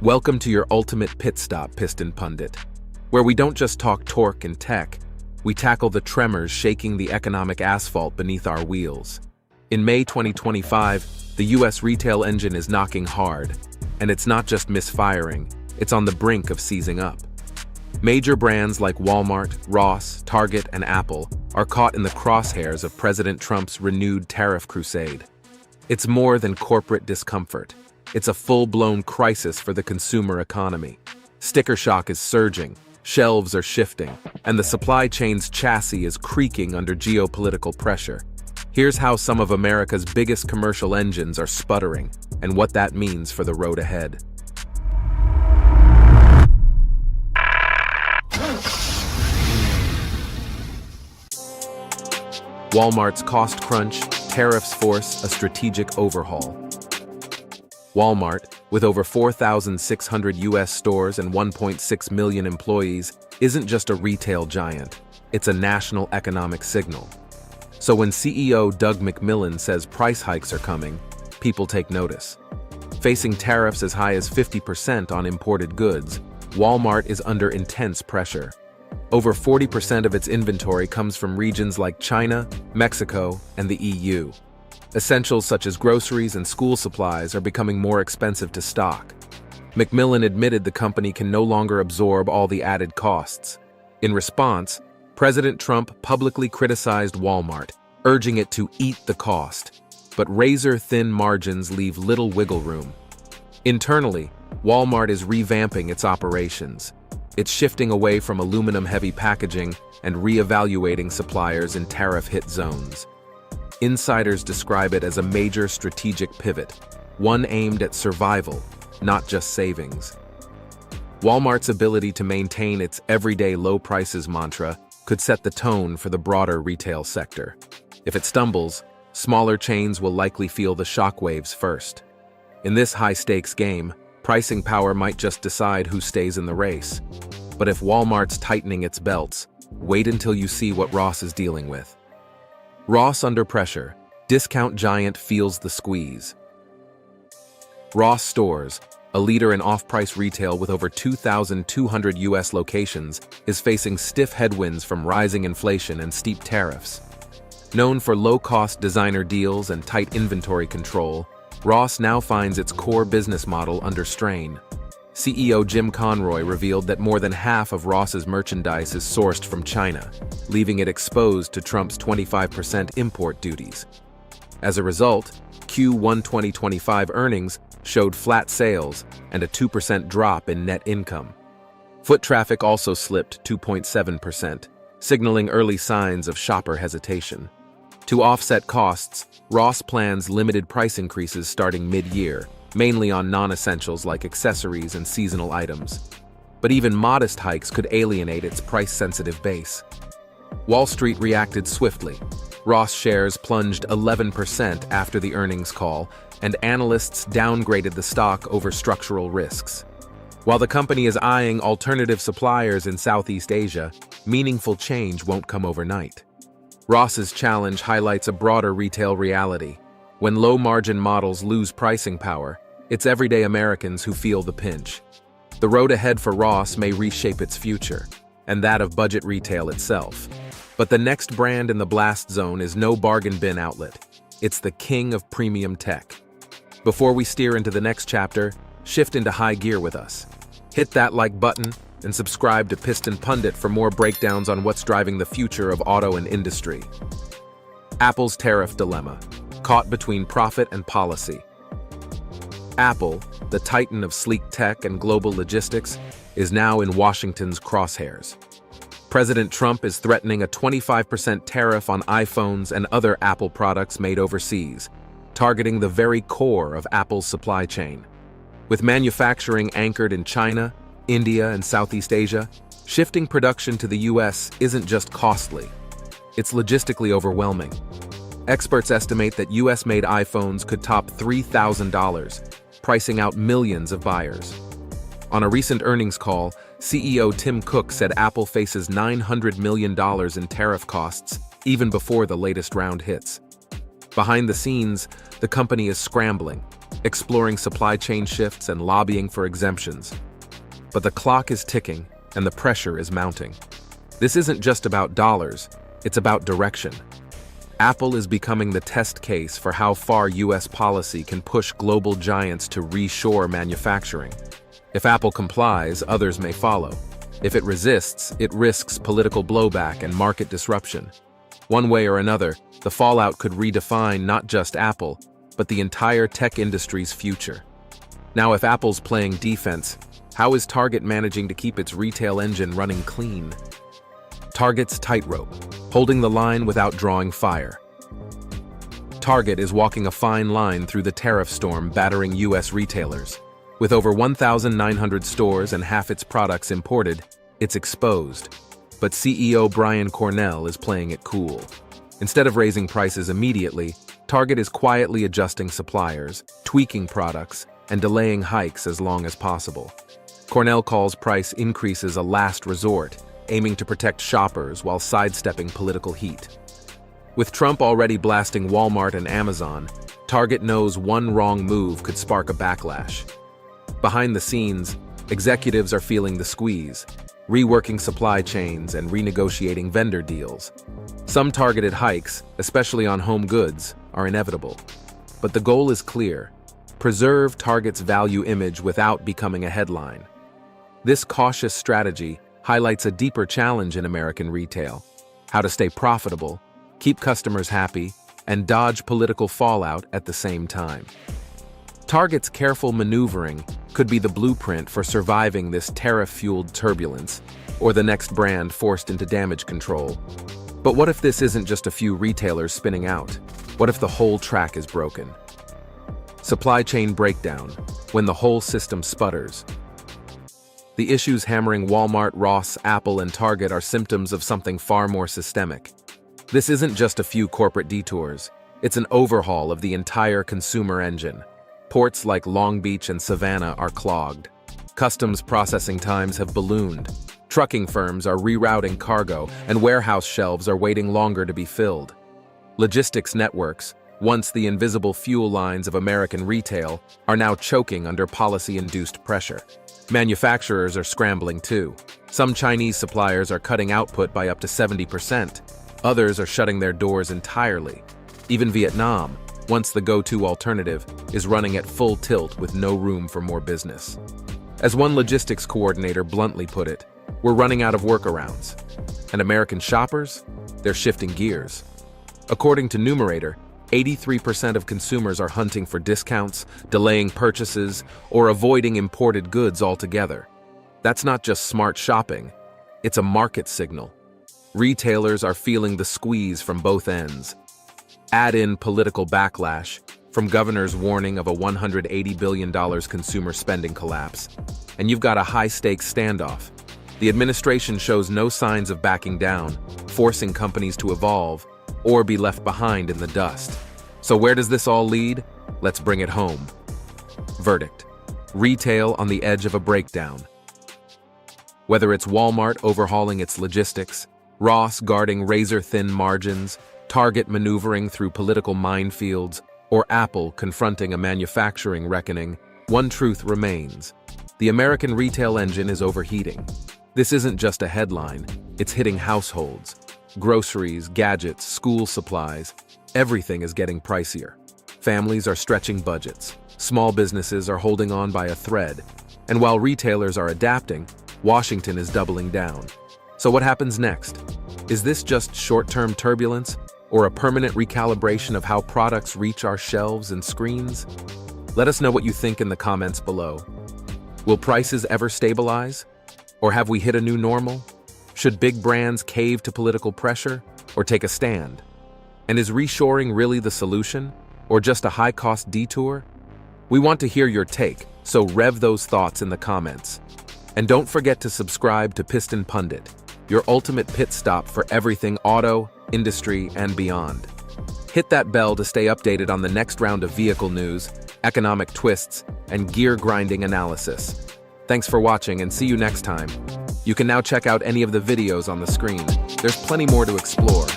Welcome to your ultimate pit stop, Piston Pundit, where we don't just talk torque and tech, we tackle the tremors shaking the economic asphalt beneath our wheels. In May 2025, the US retail engine is knocking hard, and it's not just misfiring, it's on the brink of seizing up. Major brands like Walmart, Ross, Target, and Apple are caught in the crosshairs of President Trump's renewed tariff crusade. It's more than corporate discomfort. It's a full-blown crisis for the consumer economy. Sticker shock is surging, shelves are shifting, and the supply chain's chassis is creaking under geopolitical pressure. Here's how some of America's biggest commercial engines are sputtering, and what that means for the road ahead. Walmart's cost crunch, tariffs force a strategic overhaul. Walmart, with over 4,600 US stores and 1.6 million employees, isn't just a retail giant, it's a national economic signal. So when CEO Doug McMillon says price hikes are coming, people take notice. Facing tariffs as high as 50% on imported goods, Walmart is under intense pressure. Over 40% of its inventory comes from regions like China, Mexico, and the EU. Essentials such as groceries and school supplies are becoming more expensive to stock. McMillon admitted the company can no longer absorb all the added costs. In response, President Trump publicly criticized Walmart, urging it to eat the cost. But razor-thin margins leave little wiggle room. Internally, Walmart is revamping its operations. It's shifting away from aluminum-heavy packaging and re-evaluating suppliers in tariff-hit zones. Insiders describe it as a major strategic pivot, one aimed at survival, not just savings. Walmart's ability to maintain its everyday low prices mantra could set the tone for the broader retail sector. If it stumbles, smaller chains will likely feel the shockwaves first. In this high-stakes game, pricing power might just decide who stays in the race. But if Walmart's tightening its belts, wait until you see what Ross is dealing with. Ross under pressure, discount giant feels the squeeze. Ross Stores, a leader in off-price retail with over 2,200 US locations, is facing stiff headwinds from rising inflation and steep tariffs. Known for low-cost designer deals and tight inventory control, Ross now finds its core business model under strain. CEO Jim Conroy revealed that more than half of Ross's merchandise is sourced from China, leaving it exposed to Trump's 25% import duties. As a result, Q1 2025 earnings showed flat sales and a 2% drop in net income. Foot traffic also slipped 2.7%, signaling early signs of shopper hesitation. To offset costs, Ross plans limited price increases starting mid-year, mainly on non-essentials like accessories and seasonal items. But even modest hikes could alienate its price-sensitive base. Wall Street reacted swiftly. Ross shares plunged 11% after the earnings call, and analysts downgraded the stock over structural risks. While the company is eyeing alternative suppliers in Southeast Asia, meaningful change won't come overnight. Ross's challenge highlights a broader retail reality. When low-margin models lose pricing power, it's everyday Americans who feel the pinch. The road ahead for Ross may reshape its future, and that of budget retail itself. But the next brand in the blast zone is no bargain bin outlet. It's the king of premium tech. Before we steer into the next chapter, shift into high gear with us. Hit that like button and subscribe to Piston Pundit for more breakdowns on what's driving the future of auto and industry. Apple's tariff dilemma. Caught between profit and policy. Apple, the titan of sleek tech and global logistics, is now in Washington's crosshairs. President Trump is threatening a 25% tariff on iPhones and other Apple products made overseas, targeting the very core of Apple's supply chain. With manufacturing anchored in China, India, and Southeast Asia, shifting production to the US isn't just costly, it's logistically overwhelming. Experts estimate that US-made iPhones could top $3,000, pricing out millions of buyers. On a recent earnings call, CEO Tim Cook said Apple faces $900 million in tariff costs even before the latest round hits. Behind the scenes, the company is scrambling, exploring supply chain shifts and lobbying for exemptions. But the clock is ticking and the pressure is mounting. This isn't just about dollars, it's about direction. Apple is becoming the test case for how far US policy can push global giants to reshore manufacturing. If Apple complies, others may follow. If it resists, it risks political blowback and market disruption. One way or another, the fallout could redefine not just Apple, but the entire tech industry's future. Now, if Apple's playing defense, how is Target managing to keep its retail engine running clean? Target's tightrope, holding the line without drawing fire. Target is walking a fine line through the tariff storm battering US retailers. With over 1,900 stores and half its products imported, it's exposed. But CEO Brian Cornell is playing it cool. Instead of raising prices immediately, Target is quietly adjusting suppliers, tweaking products, and delaying hikes as long as possible. Cornell calls price increases a last resort, aiming to protect shoppers while sidestepping political heat. With Trump already blasting Walmart and Amazon, Target knows one wrong move could spark a backlash. Behind the scenes, executives are feeling the squeeze, reworking supply chains and renegotiating vendor deals. Some targeted hikes, especially on home goods, are inevitable. But the goal is clear: preserve Target's value image without becoming a headline. This cautious strategy highlights a deeper challenge in American retail: how to stay profitable, keep customers happy, and dodge political fallout at the same time. Target's careful maneuvering could be the blueprint for surviving this tariff-fueled turbulence, or the next brand forced into damage control. But what if this isn't just a few retailers spinning out? What if the whole track is broken? Supply chain breakdown, when the whole system sputters. The issues hammering Walmart, Ross, Apple, and Target are symptoms of something far more systemic. This isn't just a few corporate detours, it's an overhaul of the entire consumer engine. Ports like Long Beach and Savannah are clogged. Customs processing times have ballooned. Trucking firms are rerouting cargo, and warehouse shelves are waiting longer to be filled. Logistics networks, once the invisible fuel lines of American retail, are now choking under policy-induced pressure. Manufacturers are scrambling too. Some Chinese suppliers are cutting output by up to 70%. Others are shutting their doors entirely. Even Vietnam, once the go-to alternative, is running at full tilt with no room for more business. As one logistics coordinator bluntly put it, we're running out of workarounds. And American shoppers? They're shifting gears. According to Numerator, 83% of consumers are hunting for discounts, delaying purchases, or avoiding imported goods altogether. That's not just smart shopping, it's a market signal. Retailers are feeling the squeeze from both ends. Add in political backlash, from governors warning of a $180 billion consumer spending collapse, and you've got a high-stakes standoff. The administration shows no signs of backing down, forcing companies to evolve or be left behind in the dust. So where does this all lead? Let's bring it home. Verdict: retail on the edge of a breakdown. Whether it's Walmart overhauling its logistics, Ross guarding razor-thin margins, Target maneuvering through political minefields, or Apple confronting a manufacturing reckoning, one truth remains: the American retail engine is overheating. This isn't just a headline, it's hitting households. Groceries, gadgets, school supplies, everything is getting pricier. Families are stretching budgets. Small businesses are holding on by a thread. And while retailers are adapting, Washington is doubling down. So what happens next? Is this just short-term turbulence, or a permanent recalibration of how products reach our shelves and screens? Let us know what you think in the comments below. Will prices ever stabilize? Or have we hit a new normal? Should big brands cave to political pressure, or take a stand? And is reshoring really the solution, or just a high-cost detour? We want to hear your take, so rev those thoughts in the comments. And don't forget to subscribe to Piston Pundit, your ultimate pit stop for everything auto, industry, and beyond. Hit that bell to stay updated on the next round of vehicle news, economic twists, and gear-grinding analysis. Thanks for watching, and see you next time. You can now check out any of the videos on the screen. There's plenty more to explore.